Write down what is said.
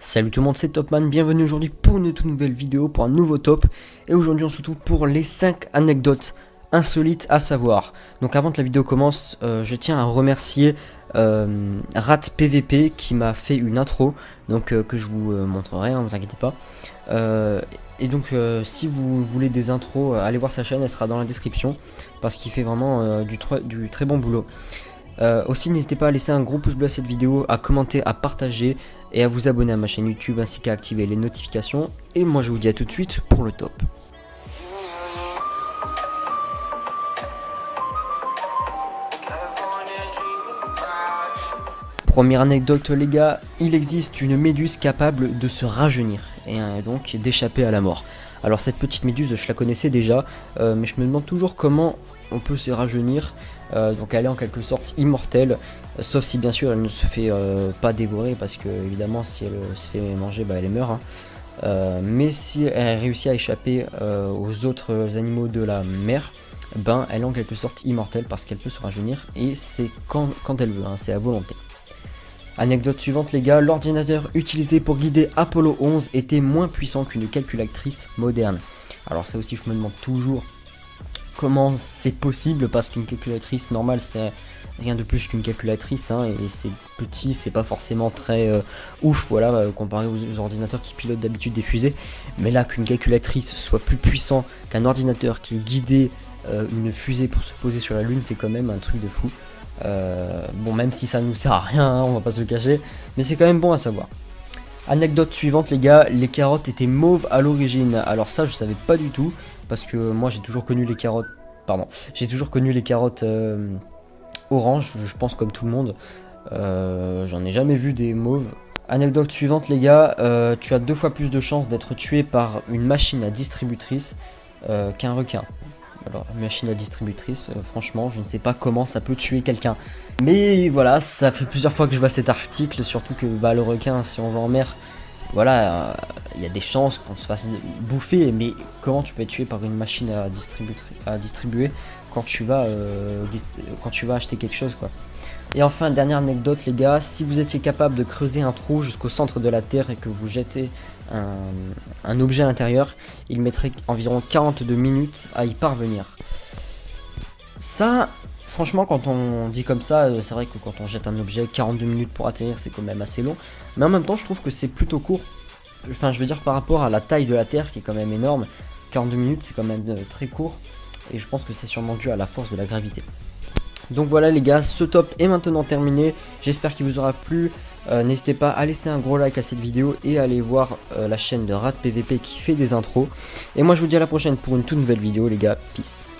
Salut tout le monde, c'est Topman, bienvenue aujourd'hui pour une toute nouvelle vidéo, pour un nouveau top. Et aujourd'hui on se retrouve pour les 5 anecdotes insolites à savoir. Donc avant que la vidéo commence, je tiens à remercier Rat PVP qui m'a fait une intro, donc que je vous montrerai, ne vous inquiétez pas. Et donc si vous voulez des intros, allez voir sa chaîne, elle sera dans la description, parce qu'il fait vraiment du très bon boulot. Aussi n'hésitez pas à laisser un gros pouce bleu à cette vidéo, à commenter, à partager et à vous abonner à ma chaîne YouTube ainsi qu'à activer les notifications. Et moi je vous dis à tout de suite pour le top. Première anecdote les gars, il existe une méduse capable de se rajeunir et donc d'échapper à la mort. Alors cette petite méduse je la connaissais déjà, mais je me demande toujours comment on peut se rajeunir. Donc elle est en quelque sorte immortelle, sauf si bien sûr elle ne se fait pas dévorer, parce que évidemment si elle se fait manger, bah, elle meurt, hein. Mais si elle réussit à échapper aux autres animaux de la mer, ben elle est en quelque sorte immortelle parce qu'elle peut se rajeunir, et c'est quand elle veut, hein, c'est à volonté. Anecdote suivante les gars, l'ordinateur utilisé pour guider Apollo 11 était moins puissant qu'une calculatrice moderne. Alors ça aussi je me demande toujours comment c'est possible, parce qu'une calculatrice normale c'est rien de plus qu'une calculatrice, hein, et c'est petit, c'est pas forcément très ouf, voilà, comparé aux ordinateurs qui pilotent d'habitude des fusées. Mais là qu'une calculatrice soit plus puissant qu'un ordinateur qui guidait une fusée pour se poser sur la lune, c'est quand même un truc de fou. Bon, même si ça nous sert à rien, hein, on va pas se le cacher, mais c'est quand même bon à savoir. Anecdote suivante les gars, les carottes étaient mauves à l'origine. Alors ça je savais pas du tout, parce que moi j'ai toujours connu les carottes, orange, je pense, comme tout le monde. J'en ai jamais vu des mauves. Anecdote suivante les gars, tu as 2 fois plus de chances d'être tué par une machine à distributrice qu'un requin. Alors, une machine à distributrice, franchement, je ne sais pas comment ça peut tuer quelqu'un. Mais voilà, ça fait plusieurs fois que je vois cet article, surtout que bah, le requin, si on va en mer, voilà, il y a des chances qu'on se fasse bouffer. Mais comment tu peux être tué par une machine à distribuer quand tu vas acheter quelque chose, quoi. Et enfin, dernière anecdote les gars, si vous étiez capable de creuser un trou jusqu'au centre de la Terre et que vous jetez un objet à l'intérieur, il mettrait environ 42 minutes à y parvenir. Ça, franchement, quand on dit comme ça, c'est vrai que quand on jette un objet, 42 minutes pour atterrir, c'est quand même assez long. Mais en même temps, je trouve que c'est plutôt court. Enfin, je veux dire, par rapport à la taille de la Terre, qui est quand même énorme, 42 minutes, c'est quand même très court. Et je pense que c'est sûrement dû à la force de la gravité. Donc voilà les gars, ce top est maintenant terminé, j'espère qu'il vous aura plu. N'hésitez pas à laisser un gros like à cette vidéo et à aller voir la chaîne de Rat PVP qui fait des intros. Et moi je vous dis à la prochaine pour une toute nouvelle vidéo les gars, peace.